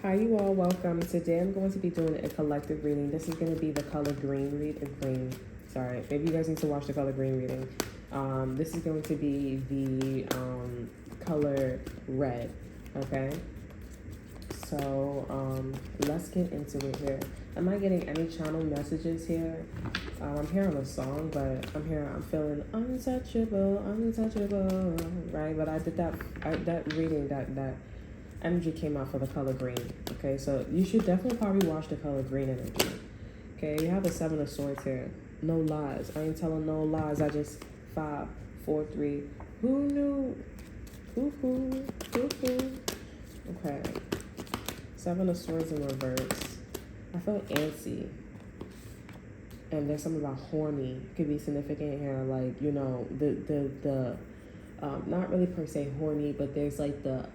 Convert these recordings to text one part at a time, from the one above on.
Hi, you all. Welcome. Today I'm going to be doing a collective reading. This is going to be the color green. Sorry, maybe you guys need to watch the color green reading. This is going to be the color red. Okay. So let's get into it here. Am I getting any channel messages here? I'm hearing a song, but I'm feeling untouchable, right? But I did that reading, that energy came out for the color green. Okay, so you should definitely probably watch the color green energy. Okay, you have the Seven of Swords here. No lies. I ain't telling no lies. I just 5, 4, 3. Who knew? Hoo. Okay. Seven of Swords in reverse. I feel antsy. And there's something about horny. Could be significant here. Like, you know, the not really per se horny, but there's like the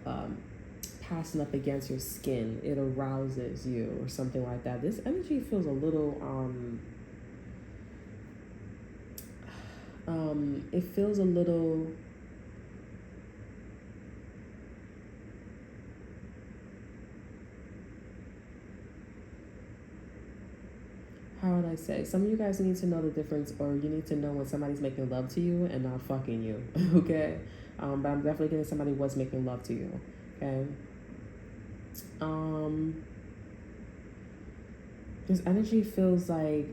passing up against your skin. It arouses you or something like that. This energy feels a little it feels a little how would I say? Some of you guys need to know the difference, or you need to know when somebody's making love to you and not fucking you. Okay, but I'm definitely getting somebody was making love to you. Okay. This energy feels like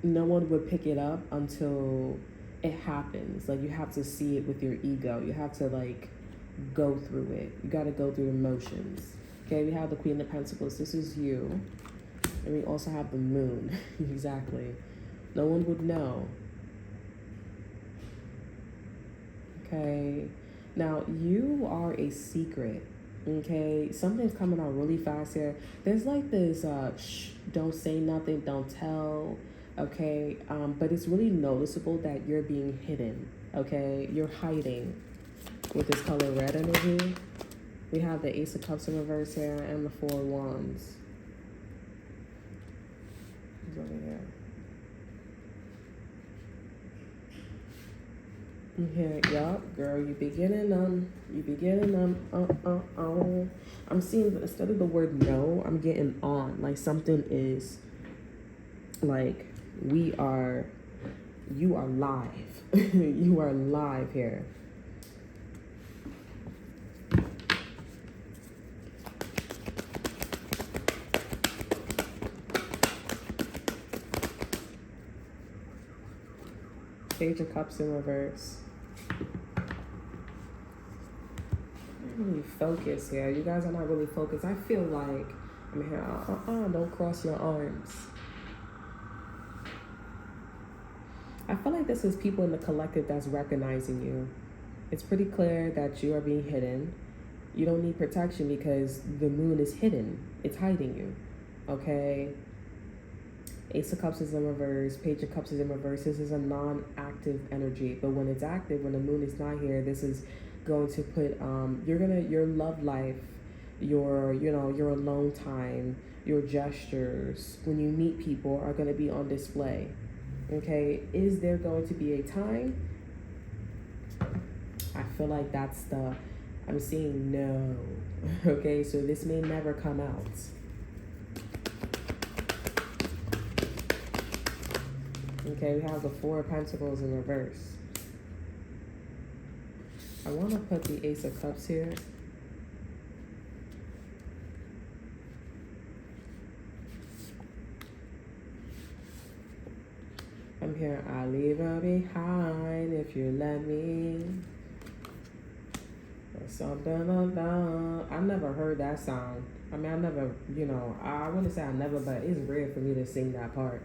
no one would pick it up until it happens. Like, you have to see it with your ego. You have to like go through it. You got to go through the motions. Okay, we have the Queen of Pentacles. This is you. And we also have the Moon. Exactly. No one would know. Okay. Now, you are a secret. Okay. Something's coming out really fast here. There's like this, shh, don't say nothing, don't tell. Okay. But it's really noticeable that you're being hidden. Okay. You're hiding with this color red energy. We have the Ace of Cups in reverse here and the Four of Wands. Over here. Here, yup, girl, you beginning I'm seeing, instead of the word no, I'm getting on. Like, something is like, you are live. You are live here. Page of Cups in reverse. Really focus here. You guys are not really focused. I feel like I'm here. Don't cross your arms. I feel like this is people in the collective that's recognizing you. It's pretty clear that you are being hidden. You don't need protection because the Moon is hidden. It's hiding you. Okay. Ace of Cups is in reverse. Page of Cups is in reverse. This is a non-active energy, but when it's active, when the Moon is not here, this is going to put your love life, your alone time, your gestures when you meet people are going to be on display. Okay, is there going to be a time? I feel like I'm seeing no. Okay, so this may never come out. Okay, we have the Four of Pentacles in reverse. I want to put the Ace of Cups here. I'm here. I'll leave her behind if you let me. Or something about. I've never heard that sound. I mean, I never, I wouldn't say I never, but it's rare for me to sing that part.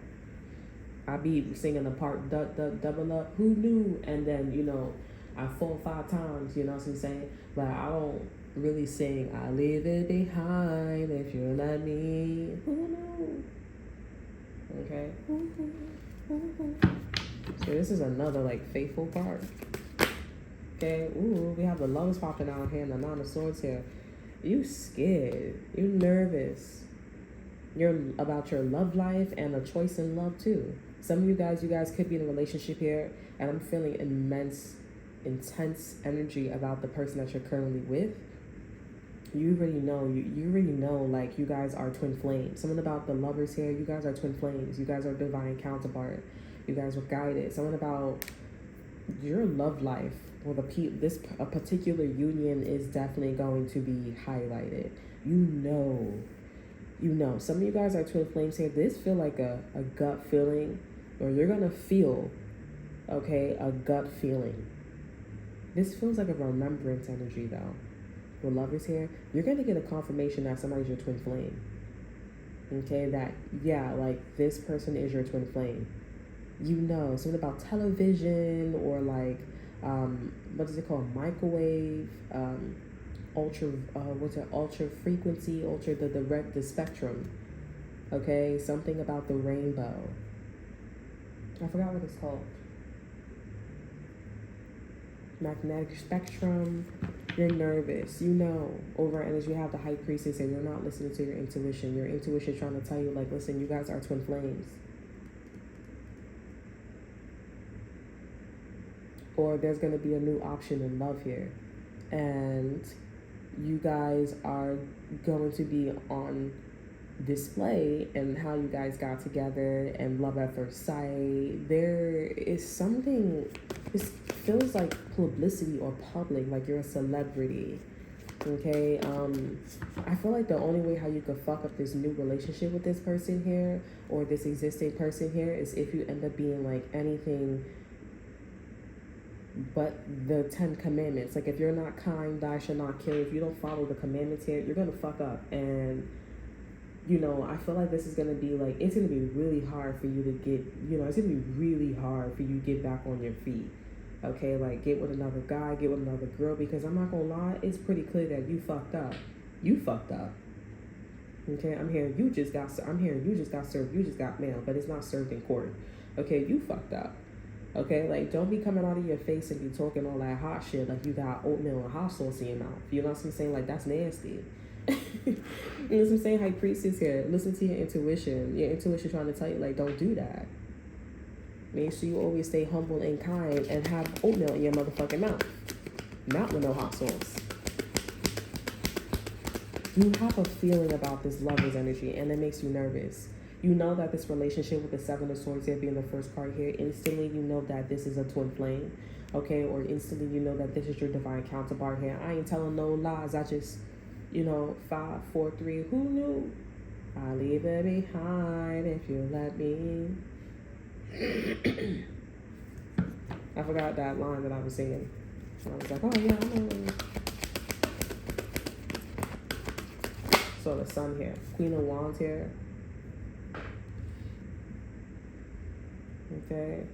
I be singing the part, double up, who knew? And then, I 4 or 5 times, you know what I'm saying? But I don't really sing, I leave it behind if you let me. Who knew? Okay. So this is another, like, faithful part. Okay. Ooh, we have the Lovers popping out here and the Nine of Swords here. You scared. You nervous. You're about your love life and a choice in love, too. Some of you guys could be in a relationship here, and I'm feeling intense energy about the person that you're currently with. You already know. You already know. Like, you guys are twin flames. Something about the lovers here. You guys are twin flames. You guys are divine counterpart. You guys were guided. Something about your love life with a particular union is definitely going to be highlighted. Some of you guys are twin flames here. This feel like a gut feeling, or you're gonna feel, okay, a gut feeling. This feels like a remembrance energy though. With lovers here, you're gonna get a confirmation that somebody's your twin flame. Okay, that, yeah, like, this person is your twin flame. Something about television, or like, what is it called? Microwave, ultra frequency, the spectrum. Okay, something about the rainbow. I forgot what it's called. Magnetic spectrum. You're nervous. Over energy. You have the high priestess here. You're not listening to your intuition. Your intuition trying to tell you, like, listen, you guys are twin flames. Or there's going to be a new option in love here. And you guys are going to be on display and how you guys got together and love at first sight. There is something, this feels like publicity or public, like you're a celebrity. Okay, I feel like the only way how you could fuck up this new relationship with this person here, or this existing person here, is if you end up being like anything but the 10 commandments. Like, if you're not kind, thou shalt not kill. If you don't follow the commandments here, you're gonna fuck up. And I feel like this is gonna be like, it's gonna be really hard for you to get, it's gonna be really hard for you to get back on your feet. Okay, like, get with another guy, get with another girl, because I'm not gonna lie, it's pretty clear that you fucked up. You fucked up. Okay, I'm hearing you just got served. You just got mail, but it's not served in court. Okay, you fucked up. Okay, like, don't be coming out of your face and be talking all that hot shit like you got oatmeal and hot sauce in your mouth. You know what I'm saying? Like, that's nasty. You know what I'm saying? High priestess here. Listen to your intuition. Your intuition trying to tell you, like, don't do that. Make sure you always stay humble and kind and have oatmeal in your motherfucking mouth. Not with no hot sauce. You have a feeling about this lover's energy, and it makes you nervous. You know that this relationship with the Seven of Swords here being the first card here, instantly you know that this is a twin flame, okay? Or instantly you know that this is your divine counterpart here. I ain't telling no lies. I just, 5, 4, 3, who knew? I'll leave it behind if you let me. I forgot that line that I was singing. I was like, oh yeah, I know. So the sun here, Queen of Wands here. Okay.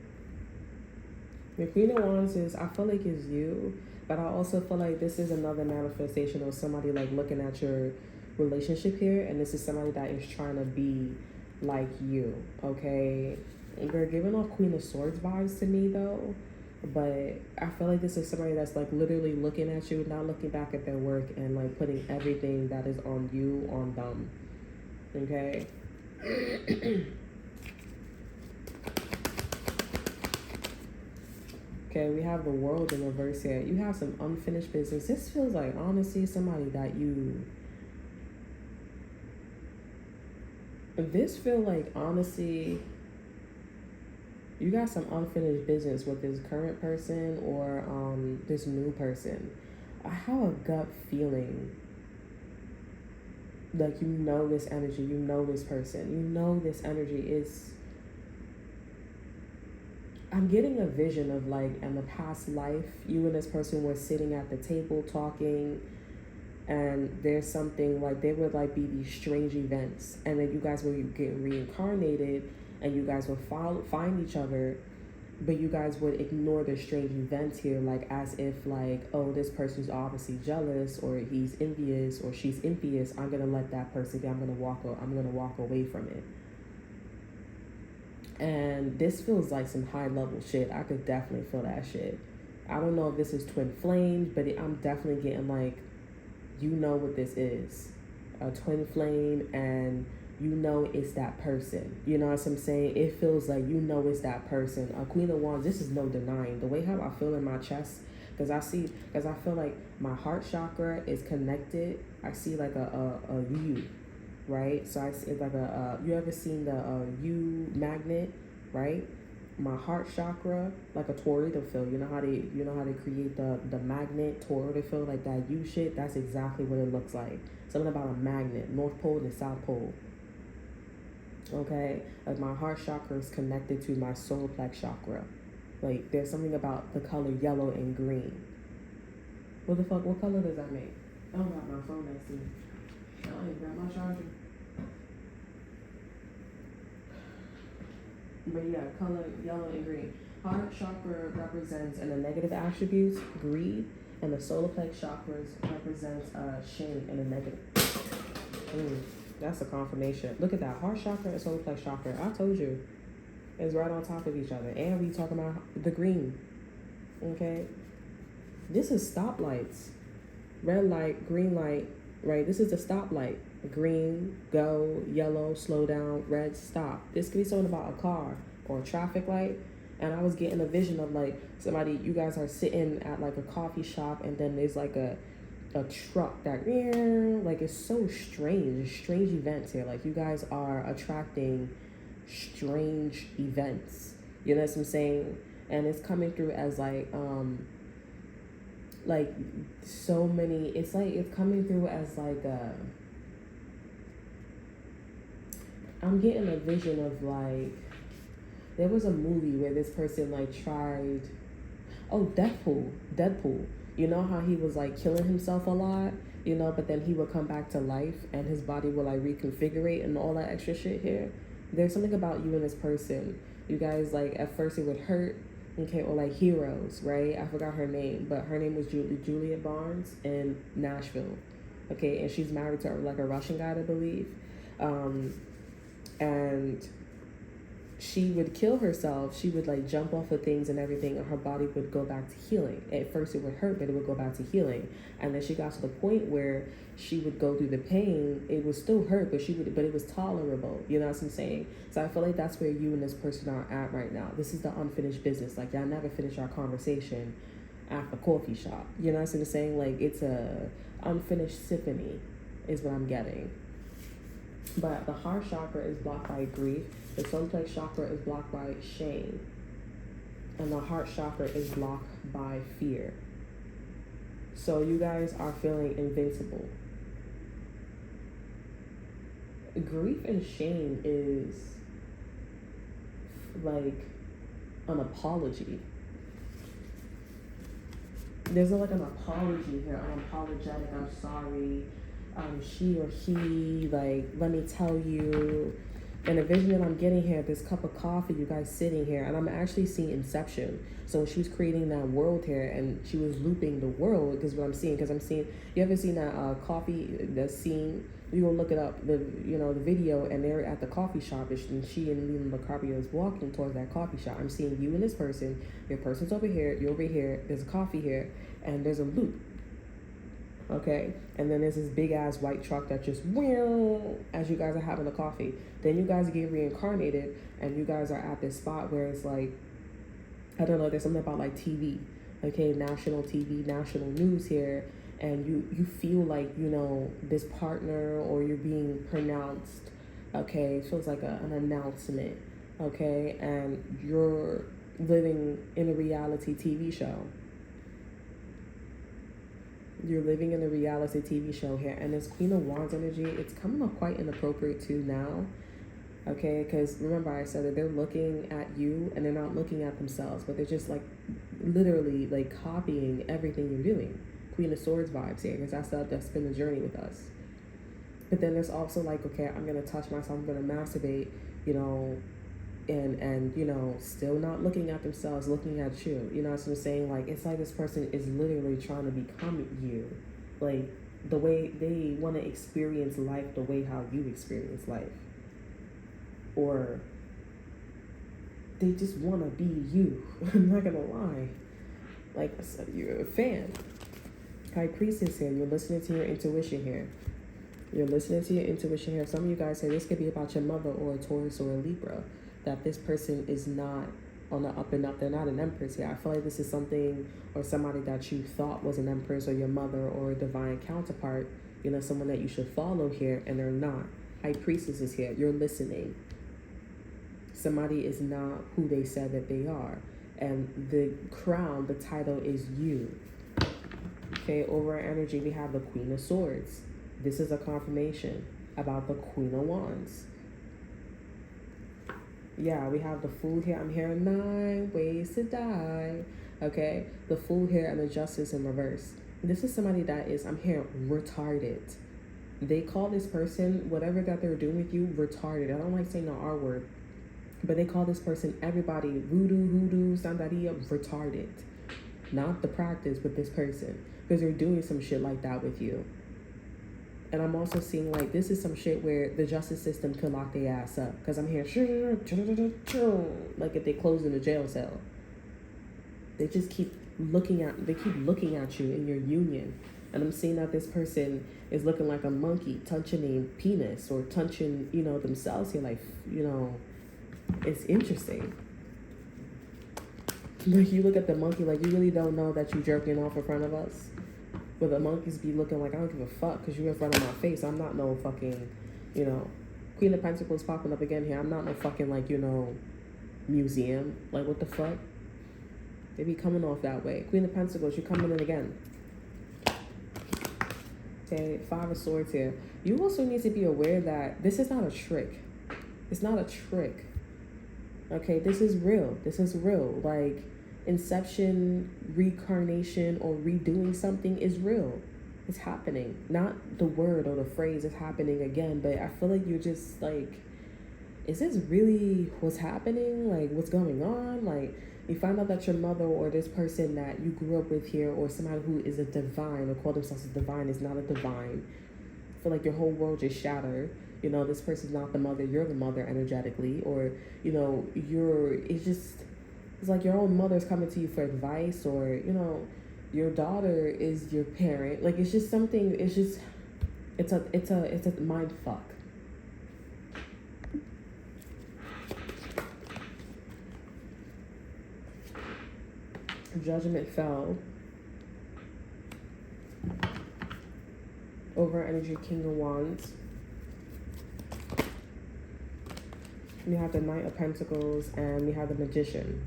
The Queen of Wands is, I feel like it's you, but I also feel like this is another manifestation of somebody like looking at your relationship here, and this is somebody that is trying to be like you, okay? They're giving off Queen of Swords vibes to me though, but I feel like this is somebody that's like literally looking at you, not looking back at their work, and like putting everything that is on you on them, okay? Okay, we have the World in reverse here. You have some unfinished business. This feels like, honestly, somebody that this feel like, honestly, you got some unfinished business with this current person or this new person. I have a gut feeling like this energy, this person, this energy is... I'm getting a vision of like in the past life, you and this person were sitting at the table talking, and there's something like there would like be these strange events, and then you guys would get reincarnated and you guys would find each other, but you guys would ignore the strange events here, like as if like, oh, this person's obviously jealous, or he's envious, or she's envious. I'm gonna let that person be. I'm gonna walk away from it. And this feels like some high level shit. I could definitely feel that shit. I don't know if this is twin flames, but I'm definitely getting like, what this is. A twin flame, and it's that person. You know what I'm saying? It feels like it's that person. A Queen of Wands, this is no denying. The way how I feel in my chest, because I feel like my heart chakra is connected. I see like a U, right? So I see it's like you ever seen the U magnet, right? My heart chakra, like a tornado field. You know how they create the magnet tornado field, like that U shit. That's exactly what it looks like. Something about a magnet, North Pole and South Pole. Okay, like my heart chakra is connected to my solar plex chakra. Like there's something about the color yellow and green. What the fuck? What color does that make? I don't got my phone next to me. I don't even got my charger. But yeah, color yellow and green. Heart chakra represents in the negative attributes greed, and the solar plex chakras represents shame and the negative. That's a confirmation. Look at that. Heart chakra and solar plex chakra. I told you. It's right on top of each other. And we talking about the green. Okay? This is stoplights. Red light, green light, right? This is the stoplight. Green, go, yellow, slow down, red, stop. This could be something about a car or a traffic light. And I was getting a vision of like somebody, you guys are sitting at like a coffee shop, and then there's like a truck that, like, it's so strange. Strange events here. Like you guys are attracting strange events. You know what I'm saying? And it's coming through as like so many, it's like it's coming through as like I'm getting a vision of like, there was a movie where this person like tried, Deadpool. You know how he was like killing himself a lot, you know, but then he would come back to life and his body will like reconfigurate and all that extra shit here. There's something about you and this person. You guys, like, at first it would hurt, okay, or like heroes, right? I forgot her name, but her name was Juliet Barnes in Nashville, okay, and she's married to like a Russian guy, I believe, and she would kill herself. She would like jump off of things and everything, and her body would go back to healing. At first it would hurt, but it would go back to healing. And then she got to the point where she would go through the pain. It would still hurt, but it was tolerable. You know what I'm saying? So I feel like that's where you and this person are at right now. This is the unfinished business. Like, y'all never finish our conversation at the coffee shop. You know what I'm saying? Like, it's a unfinished symphony is what I'm getting. But the heart chakra is blocked by grief. The solar plex chakra is blocked by shame. And the heart chakra is blocked by fear. So you guys are feeling invincible. Grief and shame is like an apology. There's like an apology here. I'm apologetic. I'm sorry. She or he, like, let me tell you. And the vision that I'm getting here, this cup of coffee, you guys sitting here, and I'm actually seeing Inception. So she was creating that world here, and she was looping the world, because what I'm seeing, you ever seen that coffee, the scene, you go look it up, the video, and they're at the coffee shop, and she and Leonardo DiCaprio is walking towards that coffee shop. I'm seeing you and this person, your person's over here, you're over here, there's a coffee here, and there's a loop. Okay, and then there's this big ass white truck that just as you guys are having the coffee. Then you guys get reincarnated, and you guys are at this spot where it's like, I don't know, there's something about like TV, okay, national TV, national news here, and you feel like, you know, this partner, or you're being pronounced, okay, it feels like an announcement, okay, and you're living in a reality TV show. You're living in a reality TV show here, and this Queen of Wands energy, it's coming up quite inappropriate too now, okay? Because remember I said that they're looking at you, and they're not looking at themselves, but they're just like literally like copying everything you're doing. Queen of Swords vibes here, because that's been the journey with us. But then there's also like, okay, I'm gonna touch myself, I'm gonna masturbate, you know, and you know, still not looking at themselves, looking at you. You know what I'm saying? Like, it's like this person is literally trying to become you, like the way they want to experience life, the way how you experience life, or they just want to be you. I'm not gonna lie. Like I said, you're a fan. High Priestess here. You're listening to your intuition here. You're listening to your intuition here. Some of you guys say this could be about your mother, or a Taurus, or a Libra. That this person is not on the up and up. They're not an empress here. I feel like this is something or somebody that you thought was an empress or your mother or a divine counterpart, you know, someone that you should follow here, and they're not. High priestess is here. You're listening. Somebody is not who they said that they are. And the crown, the title is you. Okay, over our energy, we have the Queen of Swords. This is a confirmation about the Queen of Wands. Yeah, we have the Fool here. I'm hearing 9 ways to die. Okay, the Fool here and the Justice in reverse. This is somebody that is, I'm hearing, retarded. They call this person, whatever that they're doing with you, retarded. I don't like saying the R word, but they call this person, everybody, voodoo, hoodoo, sandaria, retarded. Not the practice, but this person. Because they're doing some shit like that with you. And I'm also seeing like this is some shit where the justice system could lock their ass up. Because I'm hearing like if they close in a jail cell. They just keep looking at you in your union. And I'm seeing that this person is looking like a monkey touching a penis or touching, you know, themselves here. Like, you know, it's interesting. Like you look at the monkey like you really don't know that you jerking off in front of us. But the monkeys be looking like, I don't give a fuck because you're in front of my face. I'm not no fucking, you know, Queen of Pentacles popping up again here. I'm not no fucking, like, you know, museum. Like, what the fuck? They be coming off that way. Queen of Pentacles, you're coming in again. Okay, 5 of Swords here. You also need to be aware that this is not a trick. It's not a trick. Okay, this is real. This is real. Like, inception, reincarnation, or redoing something is real. It's happening. Not the word or the phrase is happening again, but I feel like you're just like, is this really what's happening? Like, what's going on? Like, you find out that your mother or this person that you grew up with here or somebody who is a divine or call themselves a divine is not a divine. I feel like your whole world just shattered. You know, this person's not the mother, you're the mother energetically, or, you know, it's like your own mother's coming to you for advice, or, you know, your daughter is your parent. Like, it's just something, it's a mind fuck. Judgment fell over energy, King of Wands. We have the Knight of Pentacles and we have the Magician.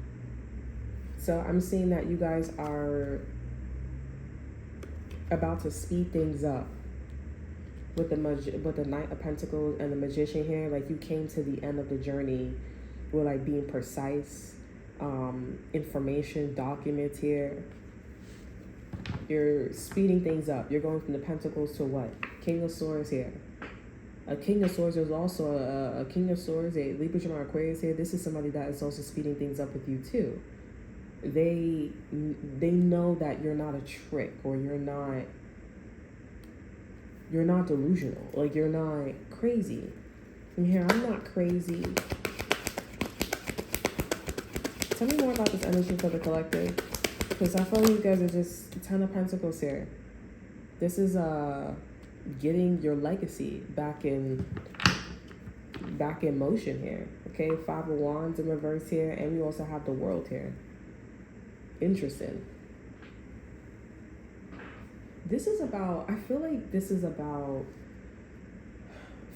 So I'm seeing that you guys are about to speed things up with the Knight of Pentacles and the Magician here. Like, you came to the end of the journey with like being precise, information, documents here. You're speeding things up. You're going from the Pentacles to what? King of Swords here. A King of Swords is also a King of Swords, a Libra, Gemini, Aquarius here. This is somebody that is also speeding things up with you too. They know that you're not a trick, or you're not delusional. Like, you're not crazy. And here, I'm not crazy. Tell me more about this energy for the collective, because I feel like you guys are just 10 of Pentacles here. This is getting your legacy back in motion here. Okay, 5 of Wands in reverse here, and we also have the World here. Interesting. This is about, I feel like this is about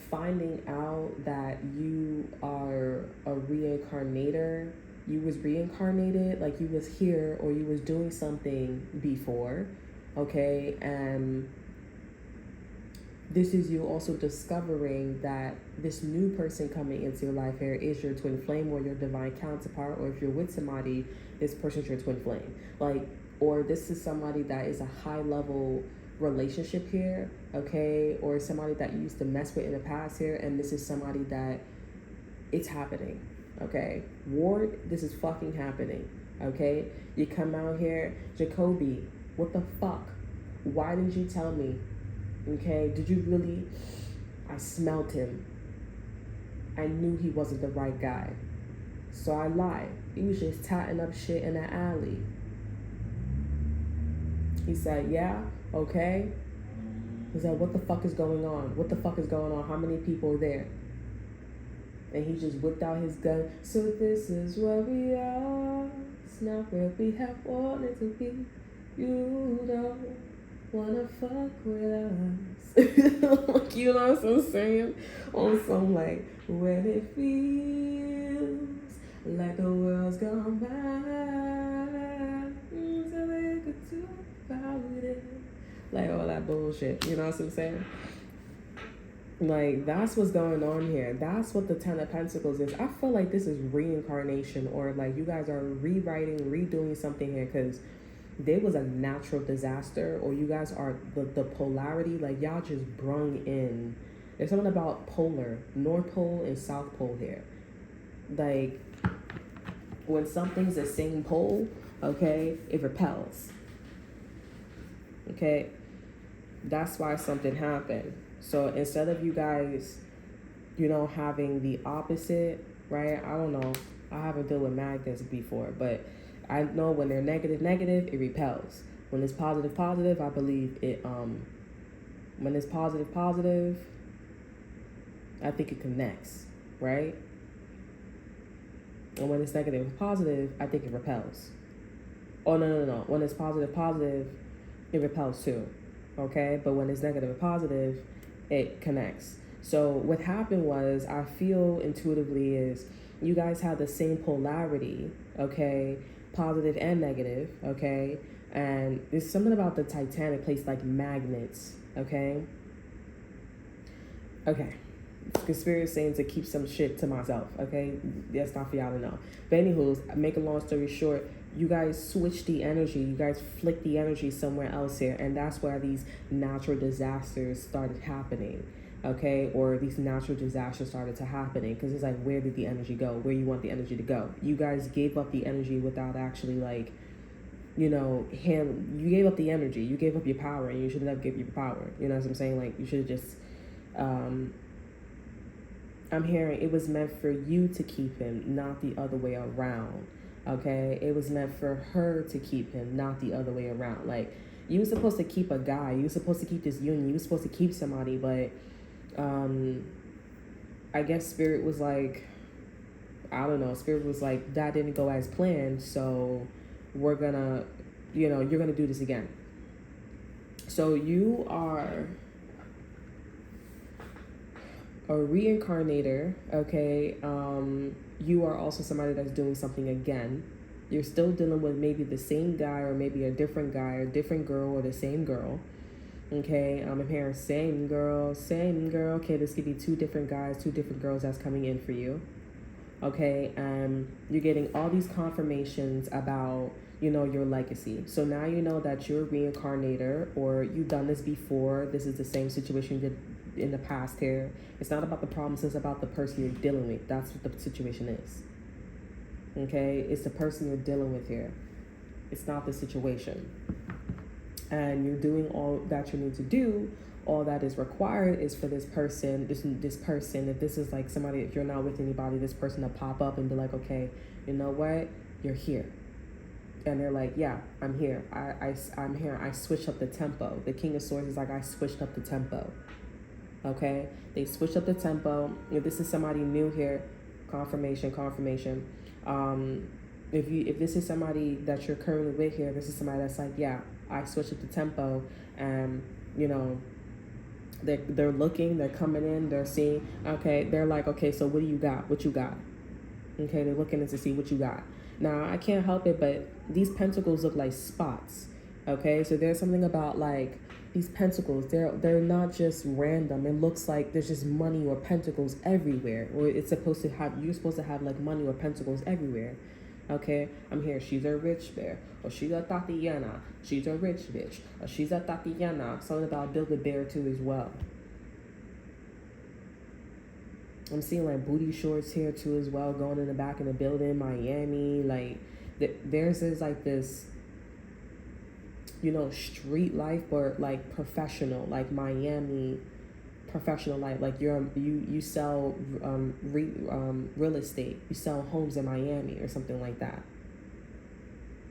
finding out that you are a reincarnator. You was reincarnated, like you was here or you was doing something before, okay? And this is you also discovering that this new person coming into your life here is your twin flame or your divine counterpart, or if you're with somebody, this person's your twin flame. Like, or this is somebody that is a high level relationship here, okay? Or somebody that you used to mess with in the past here, and this is somebody that it's happening, okay? Ward, this is fucking happening, okay? You come out here, Jacoby, what the fuck? Why didn't you tell me? Okay, did you really? I smelled him. I knew he wasn't the right guy. So I lied. He was just tatting up shit in the alley. He said, yeah, okay. He said, what the fuck is going on? What the fuck is going on? How many people are there? And he just whipped out his gun. So this is where we are. It's not where we have wanted to be. You don't wanna fuck with us. Like, you know what I'm saying? On some like, when it feels like the world's gone by, so they could do about it. Like all that bullshit. You know what I'm saying? Like, that's what's going on here. That's what the Ten of Pentacles is. I feel like this is reincarnation, or like you guys are rewriting, redoing something here, because there was a natural disaster, or you guys are the polarity. Like, y'all just brung in. There's something about polar, North Pole and South Pole here. Like, when something's the same pole, okay, it repels. Okay, that's why something happened. So instead of you guys, you know, having the opposite, right? I don't know. I haven't dealt with magnets before, but I know when they're negative, negative, it repels. When it's positive, positive, I believe it, when it's positive, positive, I think it connects, right? And when it's negative, positive, I think it repels. Oh, no. When it's positive, positive, it repels too, okay? But when it's negative, positive, it connects. So what happened was, I feel intuitively is you guys have the same polarity, okay? Positive and negative, okay? And there's something about the Titanic placed like magnets, okay? Okay. Conspiracy saying to keep some shit to myself, okay? That's not for y'all to know. But anywho, make a long story short, you guys switch the energy, you guys flick the energy somewhere else here, and that's where these natural disasters started happening, okay? Or these natural disasters started to happening, because it's like, where did the energy go? Where you want the energy to go? You guys gave up the energy without actually, like, you know, you gave up the energy, you gave up your power, and you should have given your power. You know what I'm saying? Like, you should have just, I'm hearing it was meant for you to keep him, not the other way around. Okay, it was meant for her to keep him, not the other way around. Like, you were supposed to keep a guy, you were supposed to keep this union, you were supposed to keep somebody, but I guess Spirit was like, I don't know, Spirit was like, that didn't go as planned, so we're gonna, you know, you're gonna do this again. So you are a reincarnator, okay? You are also somebody that's doing something again. You're still dealing with maybe the same guy, or maybe a different guy, or different girl, or the same girl, okay? I'm hearing same girl. Okay, this could be two different guys, two different girls that's coming in for you, okay? And you're getting all these confirmations about, you know, your legacy. So now you know that you're a reincarnator, or you've done this before. This is the same situation you did in the past here. It's not about the problems, it's about the person you're dealing with. That's what the situation is, okay? It's the person you're dealing with here. It's not the situation. And you're doing all that you need to do. All that is required is for this person, this person, if this is like somebody, if you're not with anybody, this person to pop up and be like, okay, you know what, you're here. And they're like, yeah, I'm here. I'm here. I switched up the tempo. The King of Swords is like, I switched up the tempo. Okay, they switch up the tempo. If this is somebody new here, confirmation. If this is somebody that you're currently with here, this is somebody that's like, yeah, I switched up the tempo, and you know, they're looking, they're coming in, they're seeing. Okay, they're like, okay, so what do you got? What you got? Okay, they're looking in to see what you got. Now I can't help it, but these pentacles look like spots. Okay, so there's something about like these pentacles, they're not just random. It looks like there's just money or pentacles everywhere, or it's supposed to have, you're supposed to have like money or pentacles everywhere. Okay, I'm here. She's a rich bear, or she's a Tatiana. She's a rich bitch, or she's a Tatiana. Something about build a bear too as well. I'm seeing like booty shorts here too as well, going in the back of the building, Miami. Like there's like this, you know, street life, but like professional, like Miami professional life. Like you sell real estate, you sell homes in Miami or something like that.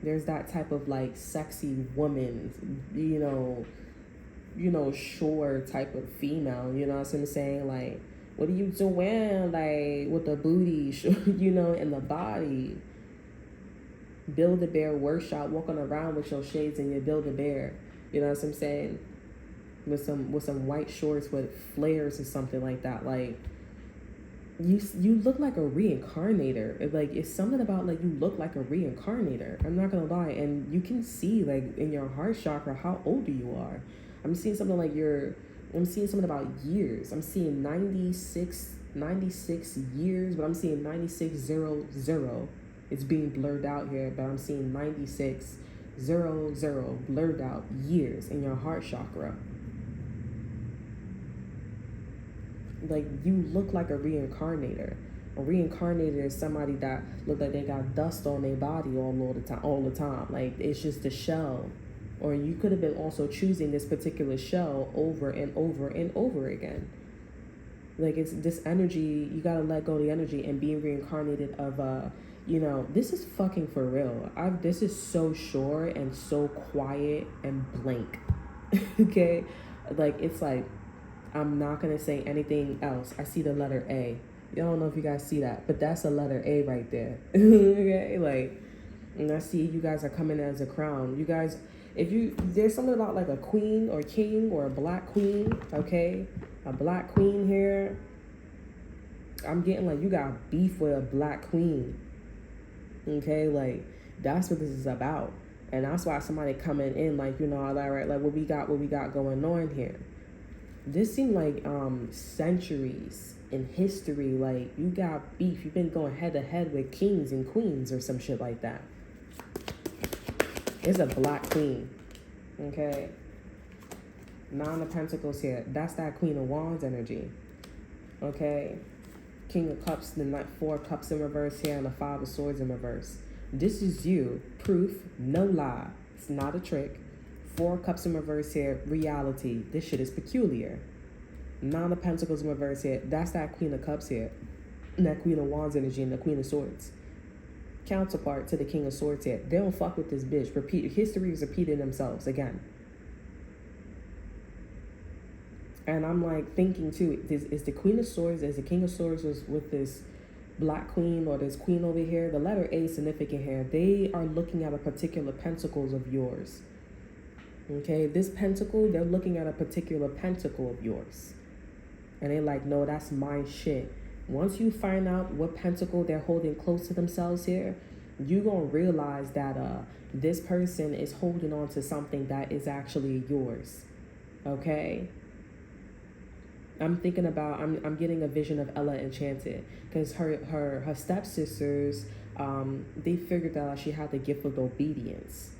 There's that type of like sexy woman, you know, shore type of female, you know what I'm saying? Like What are you doing, like, with the booty, you know, and the body? Build-A-Bear workshop, walking around with your shades and your Build-A-Bear. You know what I'm saying? With some white shorts with flares or something like that. Like, you look like a reincarnator. Like, it's something about, like, you look like a reincarnator. I'm not gonna lie. And you can see, like, in your heart chakra how old you are. I'm seeing something like I'm seeing something about years. I'm seeing 96 years, but I'm seeing 9600. It's being blurred out here, but I'm seeing 9600 blurred out years in your heart chakra. Like, you look like a reincarnator. A reincarnator is somebody that look like they got dust on their body all the time. Like, it's just a shell. Or you could have been also choosing this particular shell over and over and over again. Like, it's this energy, you gotta let go of the energy and being reincarnated of you know, this is fucking for real. This is so sure and so quiet and blank. Okay? Like, it's like, I'm not going to say anything else. I see the letter A. I don't know if you guys see that, but that's a letter A right there. Okay? Like, and I see you guys are coming as a crown. You guys, there's something about like a queen or king or a black queen, okay? A black queen here. I'm getting like you got beef with a black queen. Okay? Like, that's what this is about. And that's why somebody coming in like, you know, all that, right? Like, what we got going on here. This seemed like centuries in history. Like, you got beef. You've been going head to head with kings and queens or some shit like that. It's a black queen. Okay? Nine of Pentacles here. That's that Queen of Wands energy. Okay? King of Cups, the 4 Cups in reverse here, and the 5 of Swords in reverse. This is you. Proof, no lie. It's not a trick. 4 Cups in reverse here, reality. This shit is peculiar. 9 of Pentacles in reverse here. That's that Queen of Cups here. And that Queen of Wands energy and the Queen of Swords. Counterpart to the King of Swords here. They don't fuck with this bitch. History is repeating themselves again. And I'm like thinking too, is the Queen of Swords, is the King of Swords was with this black queen or this queen over here? The letter A is significant here. They are looking at a particular pentacles of yours. Okay, this pentacle, they're looking at a particular pentacle of yours. And they're like, no, that's my shit. Once you find out what pentacle they're holding close to themselves here, you're going to realize that this person is holding on to something that is actually yours. Okay? I'm thinking about, I'm getting a vision of Ella Enchanted. Because her stepsisters, they figured out she had the gift of obedience.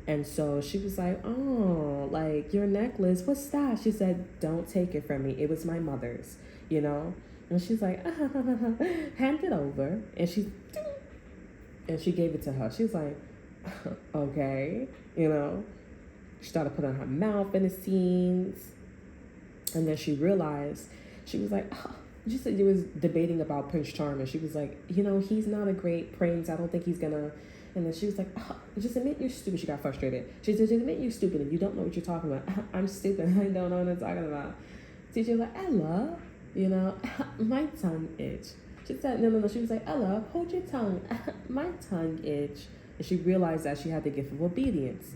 And so she was like, oh, like, your necklace, what's that? She said, don't take it from me. It was my mother's, you know? And she's like, hand it over. And she gave it to her. She was like, okay, you know? She started putting her mouth in the scenes. And then she realized, she was like, she said, it was debating about Prince Charming. She was like, you know, he's not a great prince. I don't think he's gonna. And then she was like, just admit you're stupid. She got frustrated. She said, just admit you're stupid and you don't know what you're talking about. I'm stupid. I don't know what I'm talking about. So she was like, Ella, you know, my tongue itch. She said, no. She was like, Ella, hold your tongue. My tongue itch. And she realized that she had the gift of obedience.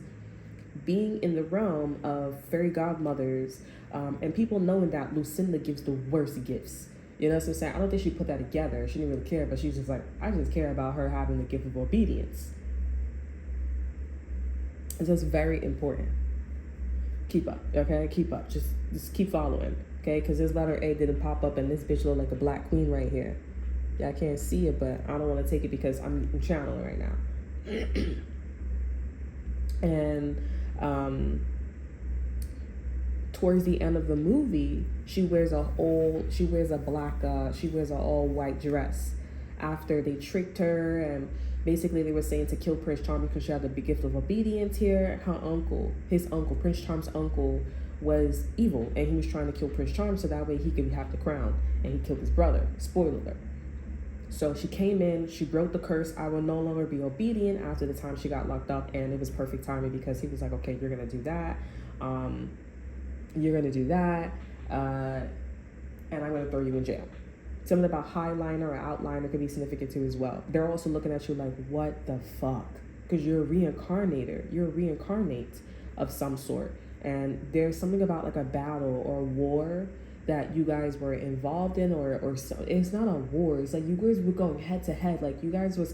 Being in the realm of fairy godmothers, and people knowing that Lucinda gives the worst gifts. You know what I'm saying? I don't think she put that together. She didn't really care, but she's just like, I just care about her having the gift of obedience. And so it's very important. Keep up, okay? Keep up. Just keep following, okay? Because this letter A didn't pop up, and this bitch look like a black queen right here. Yeah, I can't see it, but I don't want to take it because I'm channeling right now. And towards the end of the movie, she wears a all white dress after they tricked her, and basically they were saying to kill Prince Charming because she had the big gift of obedience here. His uncle, Prince Charming's uncle, was evil, and he was trying to kill Prince Charming so that way he could have the crown, and he killed his brother. Spoiler alert. So she came in, she broke the curse. I will no longer be obedient after the time she got locked up, and it was perfect timing because he was like, okay, you're gonna do that. You're gonna do that. and I'm going to throw you in jail. Something about highliner or outliner could be significant too as well. They're also looking at you like, what the fuck? Because you're a reincarnator. You're a reincarnate of some sort. And there's something about like a battle or a war that you guys were involved in, or so. It's not a war. It's like you guys were going head to head. Like you guys was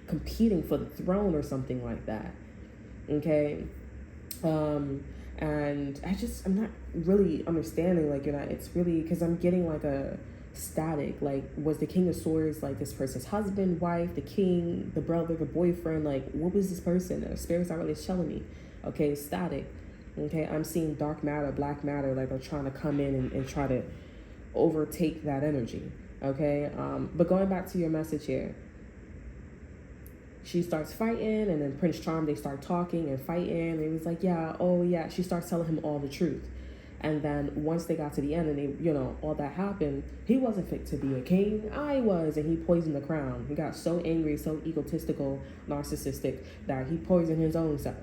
competing for the throne or something like that. Okay? And I'm not really understanding, like, you know, it's really, because I'm getting like a static, like, was the King of Swords like this person's husband, wife, the king, the brother, the boyfriend, like, what was this person? The spirit's not really telling me. Okay, static. Okay, I'm seeing dark matter, black matter, like, are trying to come in and try to overtake that energy. Okay, but going back to your message here, she starts fighting, and then Prince Charm, they start talking and fighting, and it was like, yeah, oh yeah, she starts telling him all the truth. And then once they got to the end and they, you know, all that happened, he wasn't fit to be a king. I was, and he poisoned the crown. He got so angry, so egotistical, narcissistic, that he poisoned his own self.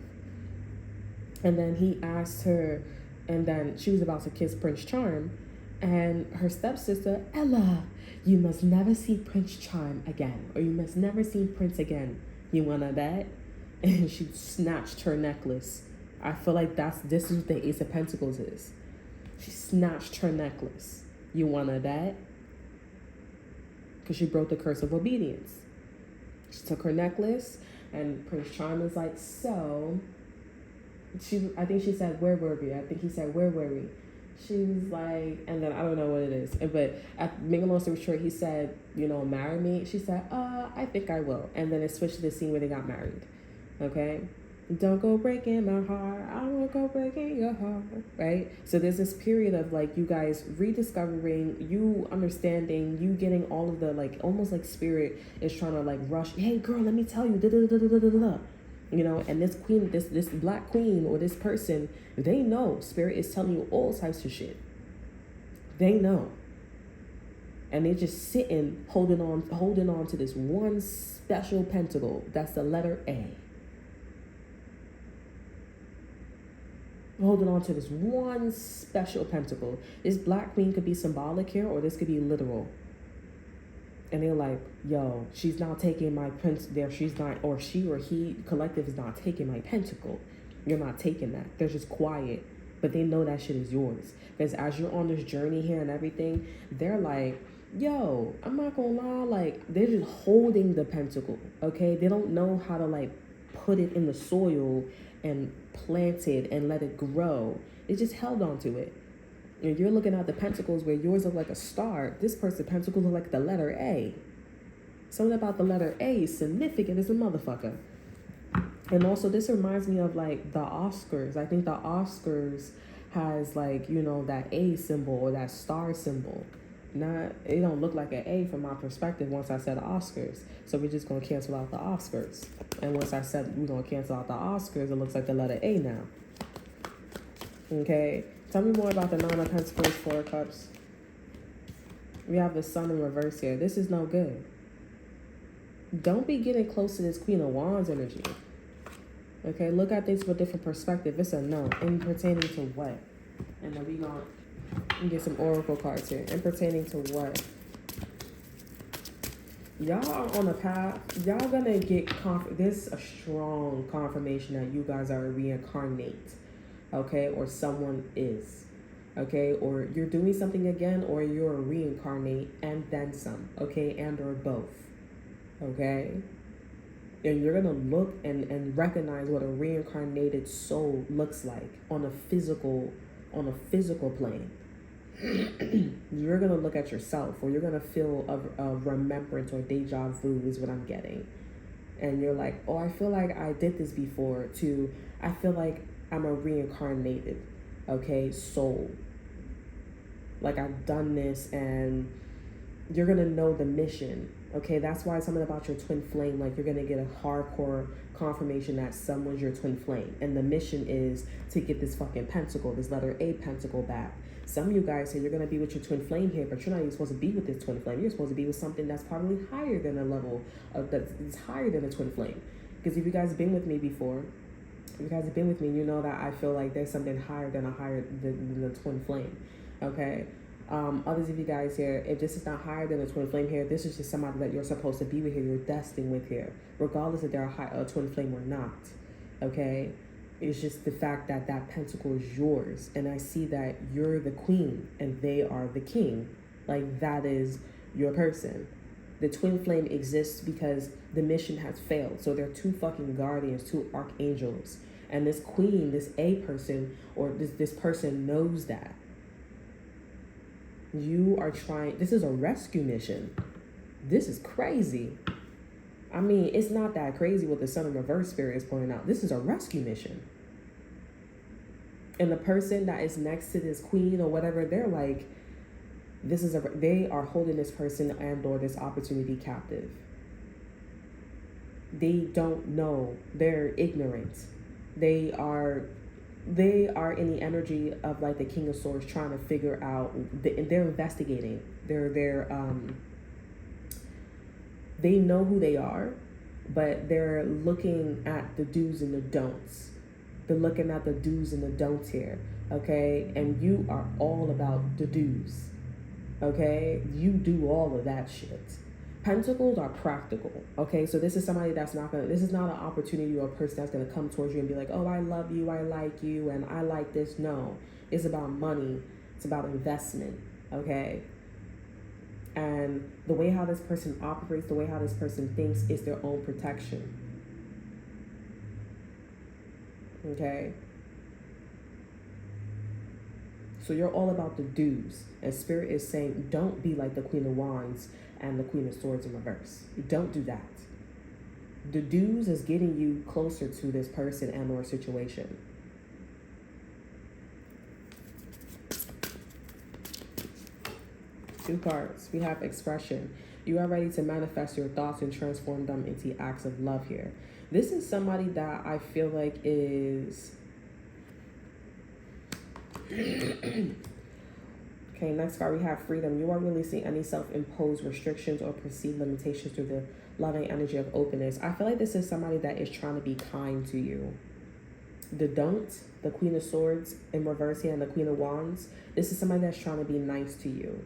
And then he asked her, and then she was about to kiss Prince Charm, and her stepsister, Ella, you must never see Prince Charm again, or you must never see Prince again. You wanna bet? And she snatched her necklace. I feel like this is what the Ace of Pentacles is. She snatched her necklace. You wanna bet? Because she broke the curse of obedience. She took her necklace, and Prince Charm was like, so, I think she said, where were we? I think he said, where were we? She was like, and then I don't know what it is, but making a long story short, he said, you know, marry me. She said, I think I will. And then it switched to the scene where they got married. Okay? Don't go breaking my heart. I won't go breaking your heart. Right? So there's this period of like you guys rediscovering, you understanding, you getting all of the like, almost like spirit is trying to like rush. Hey girl, let me tell you. Da, da, da, da, da, da. You know, and this queen, this black queen or this person, they know spirit is telling you all types of shit. They know. And they're just sitting, holding on to this one special pentacle. That's the letter A. Holding on to this one special pentacle. This black queen could be symbolic here, or this could be literal. And they're like, yo, she's not taking my prince there. She's not, or she or he collective is not taking my pentacle. You're not taking that. They're just quiet. But they know that shit is yours. Because as you're on this journey here and everything, they're like, yo, I'm not gonna lie, like, they're just holding the pentacle, okay? They don't know how to, like, put it in the soil and plant it and let it grow. It just held on to it. And you're looking at the pentacles where yours look like a star. This person's pentacle look like the letter A. Something about the letter A is significant as a motherfucker. And also, this reminds me of, like, the Oscars. I think the Oscars has, like, you know, that A symbol or that star symbol. It don't look like an A from my perspective once I said Oscars. So we're just going to cancel out the Oscars. And once I said we're going to cancel out the Oscars, it looks like the letter A now. Okay. Tell me more about the Nine of Pentacles, Four of Cups. We have the Sun in reverse here. This is no good. Don't be getting close to this Queen of Wands energy. Okay, look at this from a different perspective. It's a no. In pertaining to what? And then we're going to get some oracle cards here. In pertaining to what? Y'all are on a path. Y'all gonna get this a strong confirmation that you guys are a reincarnate. Okay, or someone is. Okay, or you're doing something again, or you're a reincarnate and then some. Okay, and or both. Okay, and you're gonna look and recognize what a reincarnated soul looks like on a physical plane. You're gonna look at yourself, or you're gonna feel a remembrance or deja vu is what I'm getting. And you're like, oh, I feel like I did this before, to I feel like I'm a reincarnated, okay, soul. Like I've done this, and you're gonna know the mission. Okay, that's why something about your twin flame, like you're gonna get a hardcore confirmation that someone's your twin flame. And the mission is to get this fucking pentacle, this letter A pentacle back. Some of you guys say you're gonna be with your twin flame here, but you're not even supposed to be with this twin flame. You're supposed to be with something that's probably higher than a level of that's higher than a twin flame. Because if you guys have been with me before, if you guys have been with me, you know that I feel like there's something higher than the twin flame. Okay. Others of you guys here, if this is not higher than a twin flame here, this is just somebody that you're supposed to be with here, you're destined with here, regardless if they're a twin flame or not, okay? It's just the fact that that pentacle is yours, and I see that you're the queen and they are the king. Like, that is your person. The twin flame exists because the mission has failed. So they're two fucking guardians, two archangels. And this queen, this A person, or this person knows that. You are trying, this is a rescue mission. This is crazy. I mean, it's not that crazy what the Sun in Reverse Spirit is pointing out. This is a rescue mission. And the person that is next to this queen or whatever, they're like, they are holding this person and or this opportunity captive. They don't know. They're ignorant. They are in the energy of like the King of Swords, trying to figure out, they're investigating. They know who they are, but they're looking at the do's and the don'ts. They're looking at the do's and the don'ts here, okay? And you are all about the do's, okay? You do all of that shit. Pentacles are practical, okay? So this is somebody that's this is not an opportunity or a person that's gonna come towards you and be like, oh, I love you, I like you, and I like this. No, it's about money. It's about investment, okay? And the way how this person operates, the way how this person thinks is their own protection, okay? So you're all about the do's. And Spirit is saying, don't be like the Queen of Wands and the Queen of Swords in reverse. Don't do that. The do's is getting you closer to this person and or situation. Two cards. We have expression. You are ready to manifest your thoughts and transform them into acts of love here. This is somebody that I feel like is... Okay, next card we have freedom. You are releasing any self-imposed restrictions or perceived limitations through the loving energy of openness. I feel like this is somebody that is trying to be kind to you. The don't, the Queen of Swords in reverse here and the Queen of Wands, this is somebody that's trying to be nice to you.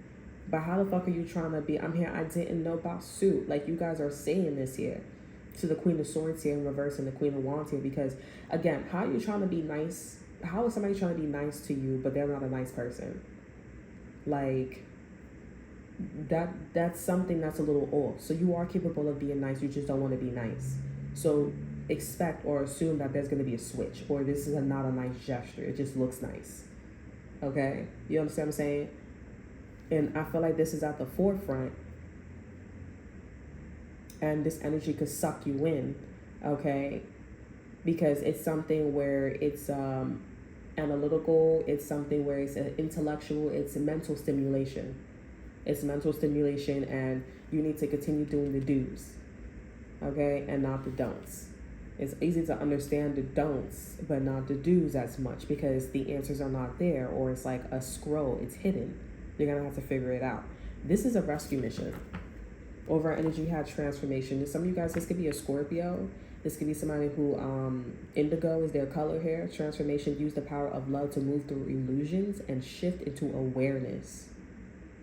But how the fuck are you trying to be? I'm here, I didn't know about suit. Like, you guys are saying this here to the Queen of Swords here in reverse and the Queen of Wands here, because again, how are you trying to be nice? How is somebody trying to be nice to you but they're not a nice person? Like, that's something that's a little off. So you are capable of being nice, you just don't want to be nice. So expect or assume that there's going to be a switch, or this is not a nice gesture, it just looks nice. Okay, you understand what I'm saying? And I feel like this is at the forefront, and this energy could suck you in, okay? Because it's something where it's analytical, it's something where it's intellectual, it's mental stimulation. It's mental stimulation, and you need to continue doing the do's, okay, and not the don'ts. It's easy to understand the don'ts, but not the do's as much, because the answers are not there, or it's like a scroll, it's hidden. You're gonna have to figure it out. This is a rescue mission. Over energy had transformation. Some of you guys, this could be a Scorpio. This could be somebody who indigo is their color here. Transformation, use the power of love to move through illusions and shift into awareness.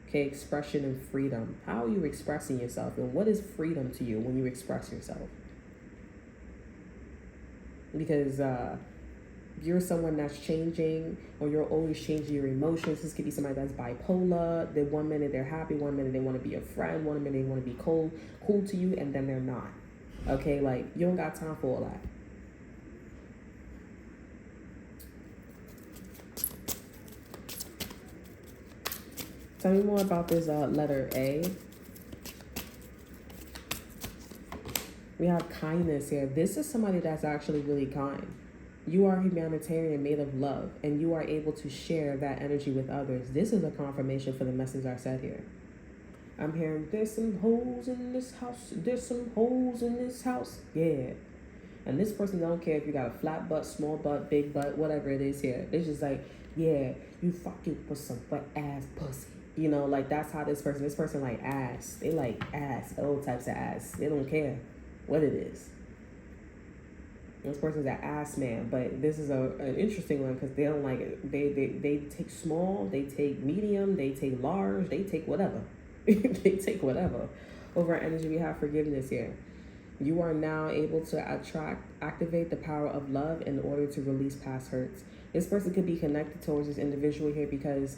Okay, expression and freedom. How are you expressing yourself? And what is freedom to you when you express yourself? Because you're someone that's changing, or you're always changing your emotions. This could be somebody that's bipolar. That 1 minute they're happy, 1 minute they want to be a friend, 1 minute they want to be cool to you, and then they're not. Okay, like, you don't got time for all that. Tell me more about this letter A. We have kindness here. This is somebody that's actually really kind. You are humanitarian, made of love, and you are able to share that energy with others. This is a confirmation for the message I said here. I'm hearing, there's some holes in this house. There's some holes in this house. Yeah. And this person don't care if you got a flat butt, small butt, big butt, whatever it is here. It's just like, yeah, you fucking with some wet ass pussy. You know, like, that's how this person like ass. They like ass, all types of ass. They don't care what it is. This person's an ass man, but this is an interesting one because they don't like it. They take small, they take medium, they take large, they take whatever. They take whatever. Over energy, we have forgiveness here. You are now able to activate the power of love in order to release past hurts. This person could be connected towards this individual here because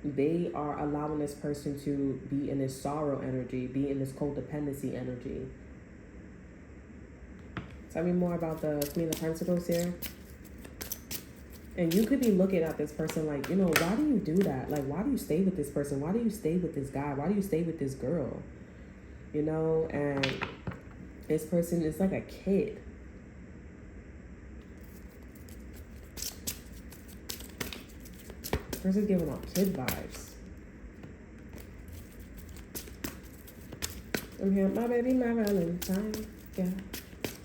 they are allowing this person to be in this sorrow energy, be in this codependency energy. Tell me more about the Queen of Pentacles here. And you could be looking at this person like, you know, why do you do that? Like, why do you stay with this person? Why do you stay with this guy? Why do you stay with this girl? You know, and this person is like a kid. This person's giving off kid vibes. I'm here, my baby, my Valentine. Yeah.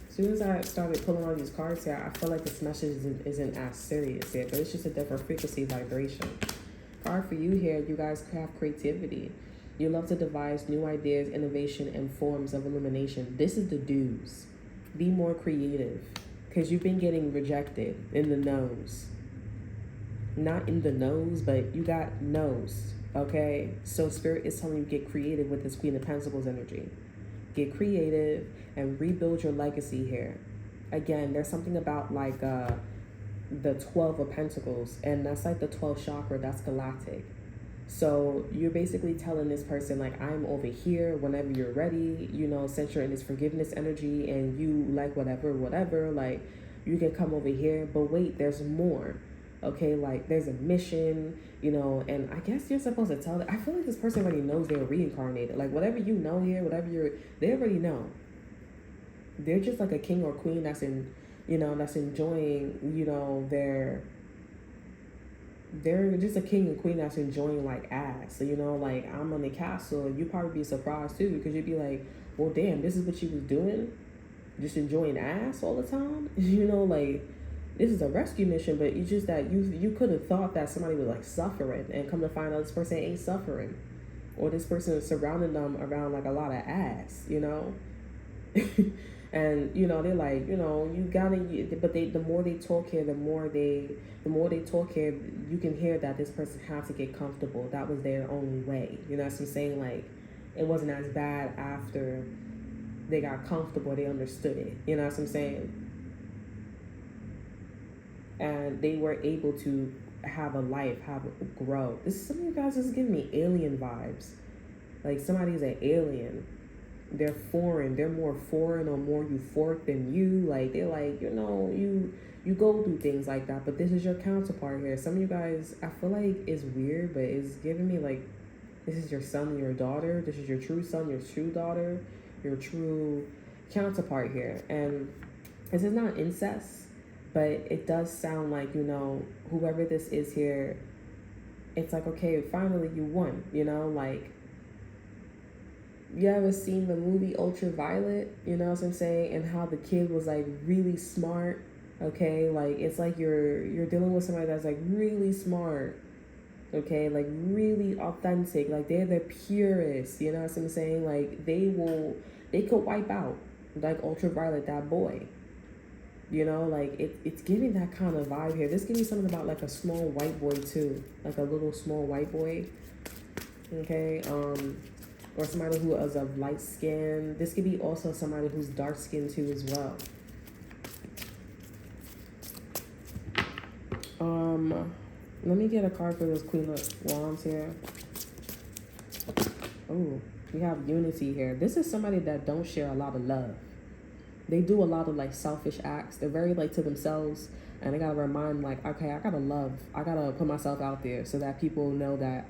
As soon as I started pulling all these cards here, I feel like this message isn't as serious here, but it's just a different frequency vibration. Card for you here, you guys have creativity. You love to devise new ideas, innovation, and forms of illumination. This is the dues. Be more creative, because you've been getting rejected in the nose. Not in the nose, but you got nose, okay? So Spirit is telling you get creative with this Queen of Pentacles energy. Get creative and rebuild your legacy here. Again, there's something about like the 12 of Pentacles, and that's like the 12th chakra, that's galactic. So you're basically telling this person like, I'm over here whenever you're ready, you know, since you're in this forgiveness energy and you like whatever, like you can come over here, but wait, there's more. Okay, like there's a mission, you know, and I guess you're supposed to tell them. I feel like this person already knows they're reincarnated. Like whatever you know here, they already know. They're just like a king or queen that's enjoying, you know, they're just a king and queen that's enjoying like ass. So, you know, like I'm on the castle, you'd probably be surprised too, because you'd be like, well, damn, this is what she was doing, just enjoying ass all the time. You know, like this is a rescue mission, but it's just that you could have thought that somebody was like suffering, and come to find out this person ain't suffering, or this person is surrounding them around like a lot of ass, you know. And you know, they're like, you know, you gotta, but the more they talk here, the more they talk here, you can hear that this person had to get comfortable. That was their only way, you know what I'm saying? Like it wasn't as bad after they got comfortable, they understood it, you know what I'm saying? And they were able to have a life, grow. Some of you guys is giving me alien vibes. Like somebody's an alien. They're foreign. They're more foreign or more euphoric than you. Like they're like, you know, you go through things like that. But this is your counterpart here. Some of you guys, I feel like it's weird, but it's giving me like, this is your son and your daughter. This is your true son, your true daughter, your true counterpart here. And this is not incest, but it does sound like, you know, whoever this is here, it's like, okay, finally you won, you know, like, you ever seen the movie Ultraviolet, you know what I'm saying, and how the kid was like really smart, okay, like it's like you're dealing with somebody that's like really smart, okay, like really authentic, like they're the purest, you know what I'm saying, like they could wipe out like Ultraviolet, that boy. You know, like it's giving that kind of vibe here. This gives me something about like a small white boy too, like a little small white boy. Okay, or somebody who is of light skin. This could be also somebody who's dark skinned too as well. Let me get a card for this Queen of Wands here. Oh, we have unity here. This is somebody that don't share a lot of love. They do a lot of like selfish acts. They're very like to themselves, and they gotta remind like, okay, I gotta put myself out there so that people know that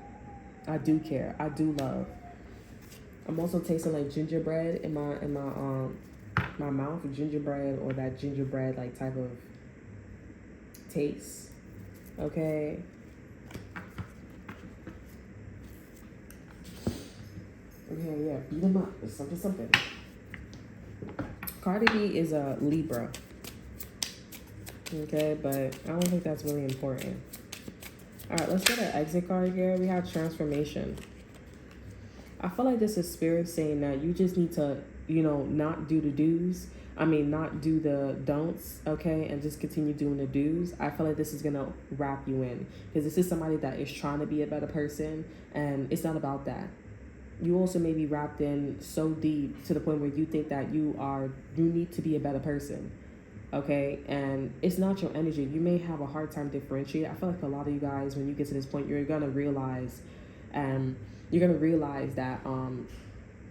I do care, I do love. I'm also tasting like gingerbread in my mouth, gingerbread, or that gingerbread like type of taste. Okay. Okay, yeah, beat them up. It's something. Cardi B is a Libra. Okay, but I don't think that's really important. All right, let's get an exit card here. We have transformation. I feel like this is spirit saying that you just need to, you know, not do the do's. not do the don'ts, okay, and just continue doing the do's. I feel like this is gonna wrap you in, because this is somebody that is trying to be a better person, and it's not about that. You also may be wrapped in so deep to the point where you think that you need to be a better person, okay, and it's not your energy. You may have a hard time differentiating. I feel like a lot of you guys, when you get to this point, you're gonna realize that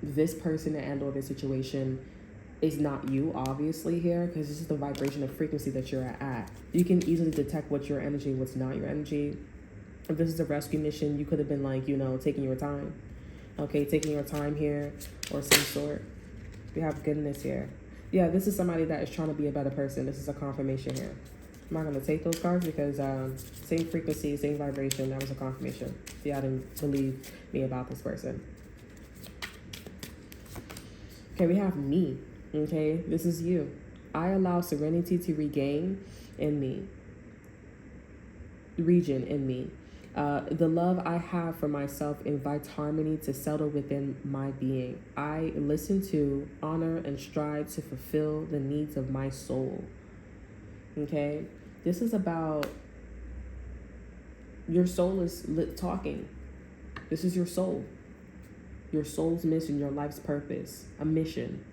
this person and or this situation is not you, obviously, here, because this is the vibration of frequency that you're at. You can easily detect what's your energy and what's not your energy. If this is a rescue mission, you could have been like, taking your time. Okay, taking your time here or some sort. We have goodness here. Yeah, this is somebody that is trying to be a better person. This is a confirmation here. I'm not going to take those cards because same frequency, same vibration. That was a confirmation. See, I didn't believe me about this person. Okay, we have me. Okay, this is you. I allow serenity to regain in me. Region in me. The love I have for myself invites harmony to settle within my being. I listen to, honor, and strive to fulfill the needs of my soul. Okay? This is about your soul is talking. This is your soul. Your soul's mission, your life's purpose, a mission.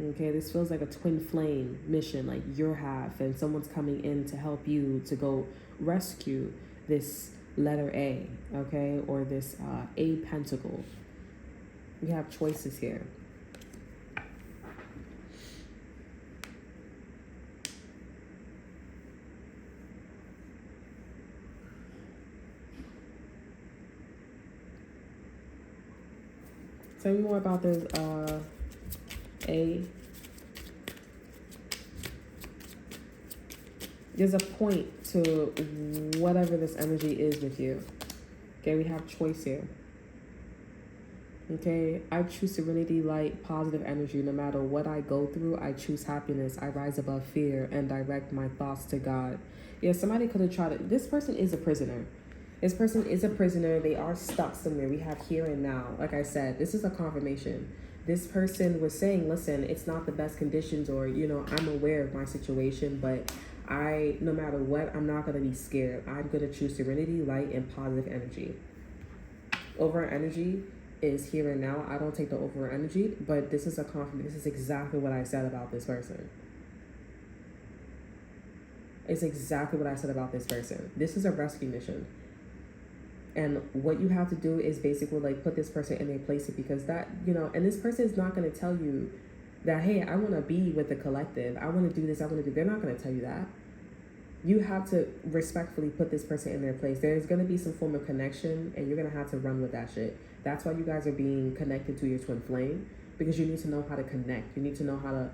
Okay, this feels like a twin flame mission, like your half, and someone's coming in to help you to go rescue this letter A, okay, or this A pentacle. We have choices here. Tell me more about this A. There's a point to whatever this energy is with you. Okay, we have choice here. Okay, I choose serenity, light, positive energy. No matter what I go through, I choose happiness. I rise above fear and direct my thoughts to God. Yeah, somebody could have tried it. This person is a prisoner. This person is a prisoner. They are stuck somewhere. We have here and now. Like I said, this is a confirmation. This person was saying, listen, it's not the best conditions, or, I'm aware of my situation, but no matter what, I'm not going to be scared. I'm going to choose serenity, light, and positive energy. Over energy is here and now. I don't take the over energy, but this is a confirmation. This is exactly what I said about this person. It's exactly what I said about this person. This is a rescue mission. And what you have to do is basically like put this person in their place, because that, and this person is not going to tell you that, hey, I want to be with the collective. I want to do this. They're not going to tell you that. You have to respectfully put this person in their place. There's going to be some form of connection, and you're going to have to run with that shit. That's why you guys are being connected to your twin flame, because you need to know how to connect. You need to know how to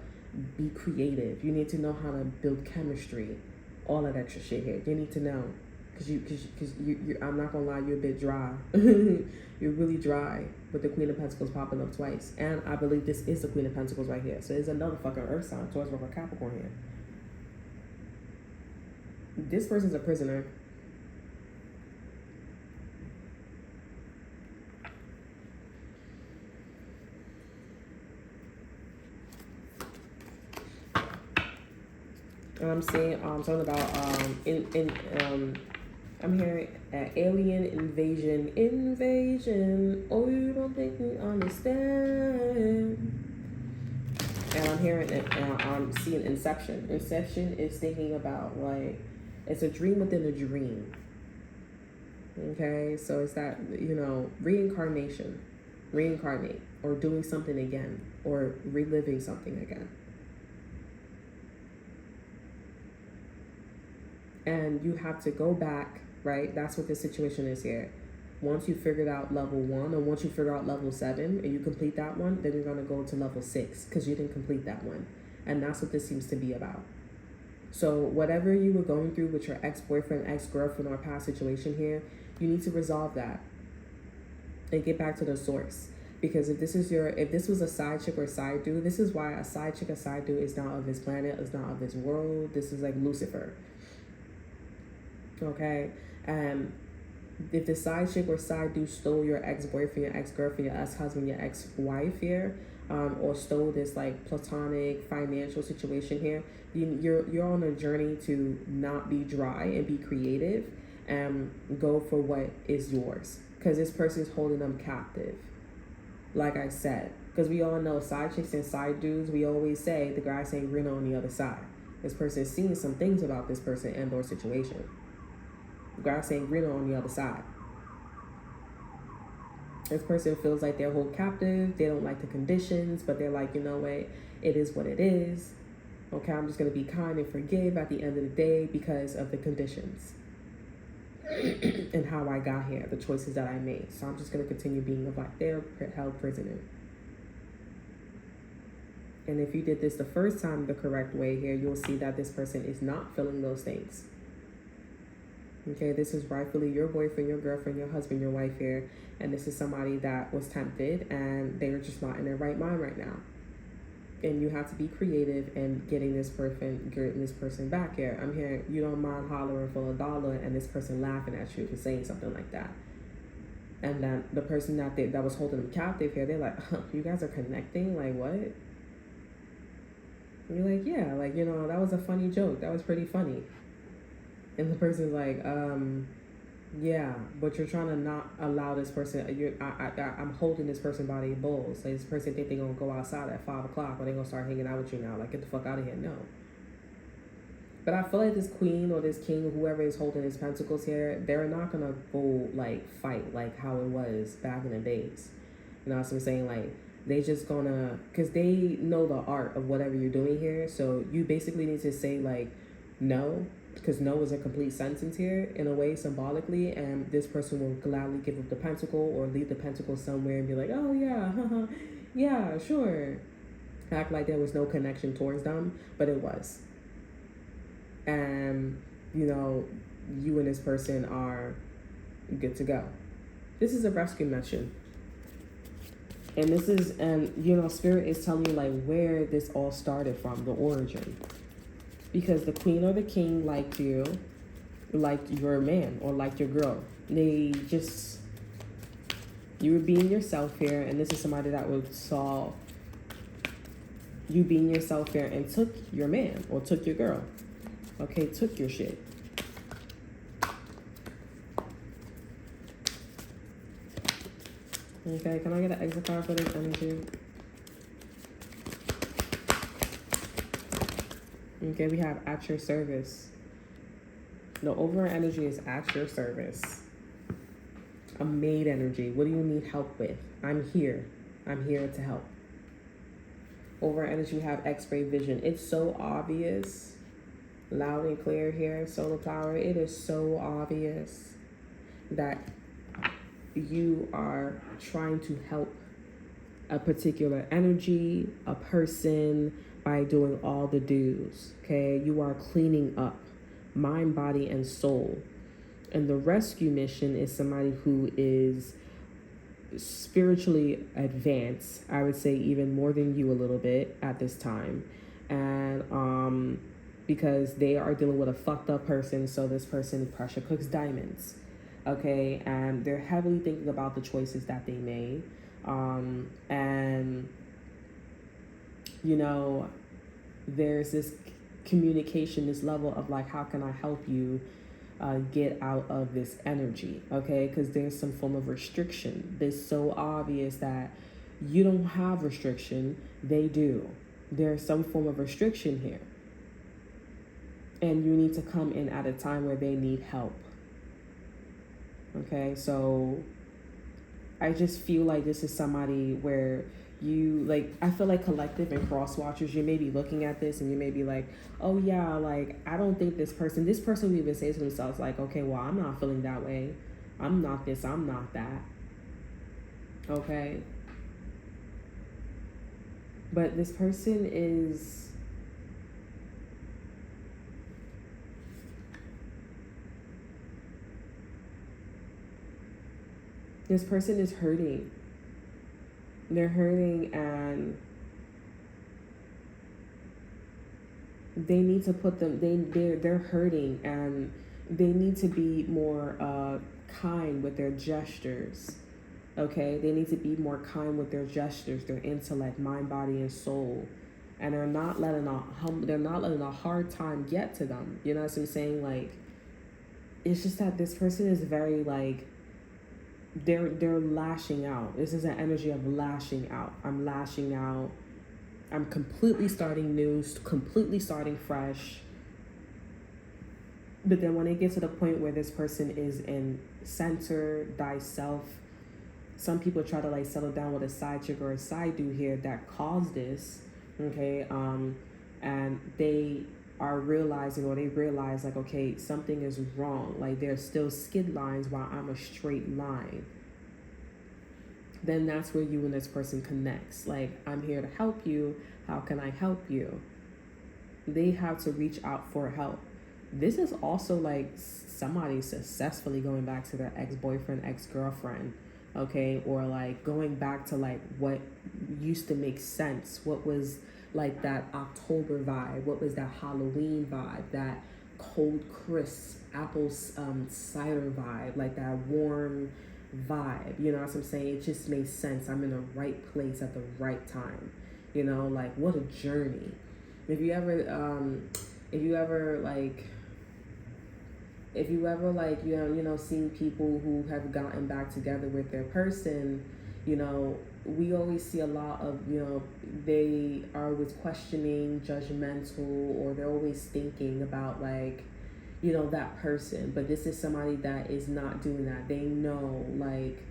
be creative. You need to know how to build chemistry, all that extra shit here. You need to know. Because you, I'm not gonna lie, you're a bit dry. You're really dry with the Queen of Pentacles popping up twice. And I believe this is the Queen of Pentacles right here. So there's another fucking Earth sign, Taurus, Virgo, Capricorn here. This person's a prisoner. And I'm saying, talking about I'm hearing alien invasion. Oh, you don't think we understand? And I'm hearing it, and I'm seeing Inception. Inception is thinking about, like, it's a dream within a dream. Okay, so it's that, reincarnate, or doing something again, or reliving something again. And you have to go back, right? That's what this situation is here. Once you figured out level 1, or once you figure out level 7 and you complete that one, then you're going to go to level 6 because you didn't complete that one. And that's what this seems to be about. So whatever you were going through with your ex-boyfriend, ex-girlfriend, or past situation here, you need to resolve that and get back to the source. Because if this was a side chick or side dude, this is why a side chick or side dude is not of this planet, is not of this world. This is like Lucifer. Okay, if the side chick or side dude stole your ex-boyfriend, your ex-girlfriend, your ex-husband, your ex-wife here, or stole this like platonic financial situation here, you're on a journey to not be dry and be creative and go for what is yours, because this person is holding them captive. Like I said, because we all know side chicks and side dudes, we always say the grass ain't greener on the other side. This person is seeing some things about this person and or situation. The grass ain't greener on the other side. This person feels like they're held captive. They don't like the conditions, but they're like, you know what? It is what it is. Okay, I'm just going to be kind and forgive at the end of the day because of the conditions and how I got here, the choices that I made. So I'm just going to continue being like they're held prisoner. And if you did this the first time the correct way here, you'll see that this person is not feeling those things. Okay, this is rightfully your boyfriend, your girlfriend, your husband, your wife here. And this is somebody that was tempted and they're just not in their right mind right now. And you have to be creative in getting this person back here. I'm hearing you don't mind hollering for $1 and this person laughing at you for saying something like that. And then the person that was holding them captive here, they're like, you guys are connecting? Like, what? And you're like, yeah, like, you know, that was a funny joke. That was pretty funny. And the person's like, yeah, but you're trying to not allow this person. I'm holding this person by their balls. So this person think they're gonna go outside at 5 o'clock, or they're gonna start hanging out with you now. Like, get the fuck out of here. No. But I feel like this queen or this king or whoever is holding his pentacles here, they're not gonna go like fight like how it was back in the days. You know what I'm saying? Like, they just gonna, because they know the art of whatever you're doing here. So you basically need to say like no, because no is a complete sentence here in a way symbolically, and this person will gladly give up the pentacle or leave the pentacle somewhere and be like, oh yeah, yeah, sure. Act like there was no connection towards them, but it was. And, you know, you and this person are good to go. This is a rescue mission. And this is, and you know, Spirit is telling you like where this all started from, the origin. Because the queen or the king liked you, liked your man or liked your girl. They just, you were being yourself here, and this is somebody that would saw you being yourself here and took your man or took your girl. Okay, took your shit. Okay, can I get an exit card for this energy? Okay, we have at your service. The overall energy is at your service. A maid energy. What do you need help with? I'm here. I'm here to help. Overall energy, we have X-ray vision. It's so obvious. Loud and clear here, solar power. It is so obvious that you are trying to help a particular energy, a person, by doing all the do's. Okay, you are cleaning up mind, body, and soul. And the rescue mission is somebody who is spiritually advanced, I would say even more than you a little bit at this time. And because they are dealing with a fucked up person, so this person pressure cooks diamonds. Okay, and they're heavily thinking about the choices that they made. And you know, there's this communication, this level of like, how can I help you get out of this energy? Okay, because there's some form of restriction. It's so obvious that you don't have restriction, they do. There's some form of restriction here, and you need to come in at a time where they need help. Okay, so I just feel like this is somebody where you, like, I feel like collective and cross watchers, you may be looking at this and you may be like, oh yeah, like, I don't think this person will even say to themselves like, okay, well, I'm not feeling that way. I'm not this, I'm not that. Okay. But this person is, hurting. They're hurting, and they need to put them, they're hurting, and they need to be more kind with their gestures. Okay, they need to be more kind with their gestures, their intellect, mind, body, and soul, and they're not letting a hard time get to them. You know what I'm saying? Like, it's just that this person is very like, they're lashing out. This is an energy of lashing out. I'm lashing out. I'm completely starting new, completely starting fresh. But then when it gets to the point where this person is in center, thyself, some people try to like settle down with a side chick or a side dude here that caused this, okay? And they are realizing, or they realize like, okay, something is wrong. Like there's still skid lines while I'm a straight line. Then that's where you and this person connects. Like, I'm here to help you. How can I help you? They have to reach out for help. This is also like somebody successfully going back to their ex-boyfriend, ex-girlfriend, okay? Or like going back to like what used to make sense. What was like that October vibe? What was that Halloween vibe? That cold, crisp apple cider vibe? Like that warm vibe, you know what I'm saying? It just made sense. I'm in the right place at the right time. You know, like what a journey. If you ever seen people who have gotten back together with their person, you know, we always see a lot of, you know, they are always questioning, judgmental, or they're always thinking about like, you know, that person. But this is somebody that is not doing that. They know like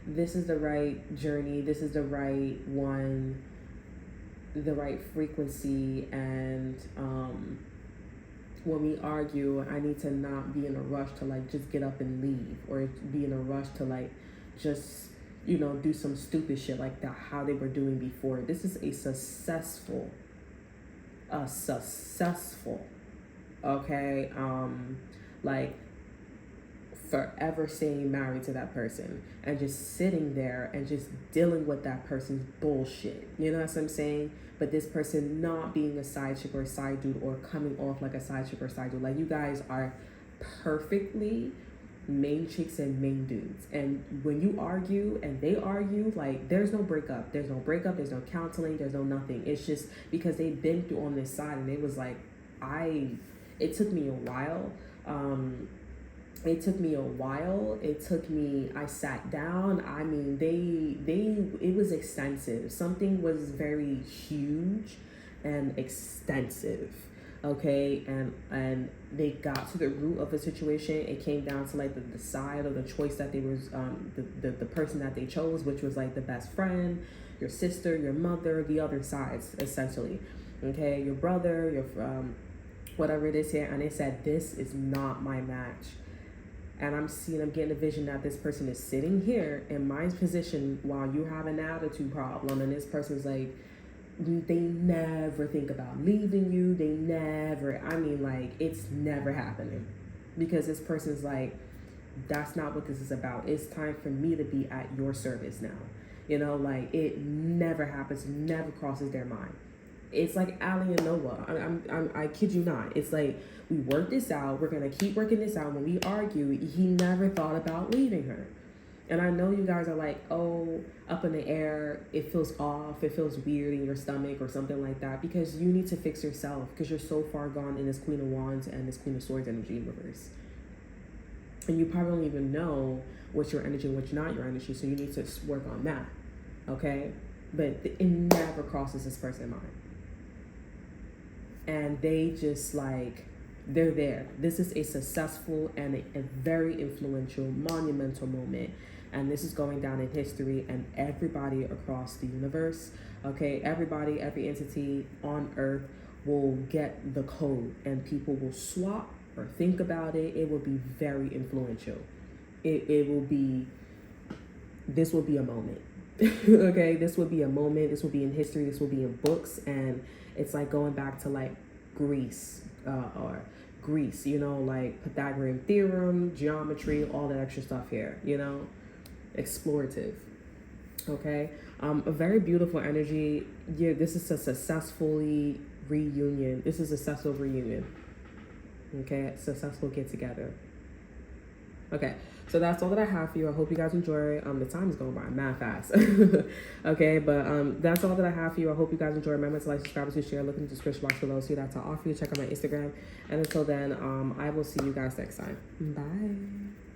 this is the right journey, this is the right one, the right frequency. And when we argue, I need to not be in a rush to like just get up and leave, or be in a rush to like just, you know, do some stupid shit like that, how they were doing before. This is a successful, okay, like forever staying married to that person and just sitting there and just dealing with that person's bullshit. You know what I'm saying? But this person not being a side chick or a side dude, or coming off like a side chick or side dude. Like, you guys are perfectly main chicks and main dudes. And when you argue and they argue, like, there's no breakup. There's no breakup. There's no counseling. There's no nothing. It's just because they've been through on this side, and it was like, it took me a while. I sat down. I mean, it was extensive. Something was very huge and extensive. Okay. And they got to the root of the situation. It came down to like the side of the choice that they was, the person that they chose, which was like the best friend, your sister, your mother, the other sides, essentially. Okay. Your brother, your, whatever it is here. And they said, this is not my match. And I'm getting a vision that this person is sitting here in my position while you have an attitude problem. And this person's like, they never think about leaving you. They never, I mean, like, it's never happening. Because this person's like, that's not what this is about. It's time for me to be at your service now. You know, like, it never happens, never crosses their mind. It's like Ali and Noah. I kid you not. It's like, we worked this out. We're going to keep working this out. When we argue, he never thought about leaving her. And I know you guys are like, oh, up in the air. It feels off. It feels weird in your stomach or something like that. Because you need to fix yourself. Because you're so far gone in this Queen of Wands and this Queen of Swords energy in reverse. And you probably don't even know what's your energy and what's not your energy. So you need to work on that. Okay? But it never crosses this person's mind. And they just like, they're there. This is a successful and a very influential, monumental moment. And this is going down in history, and everybody across the universe, okay, everybody, every entity on Earth will get the code, and people will swap or think about it. It will be very influential. This will be a moment. Okay, this will be a moment. This will be in history. This will be in books. And it's like going back to like Greece, you know, like Pythagorean theorem, geometry, all that extra stuff here, you know, explorative. Okay, a very beautiful energy. Yeah, this is a successful reunion. Okay, successful get together. Okay, so that's all that I have for you. I hope you guys enjoy. The time is going by mad fast. Okay, but that's all that I have for you. I hope you guys enjoy. Remember to like, subscribe, to share. Look in the description box below. See that's all I offer you. Check out my Instagram. And until then, I will see you guys next time. Bye.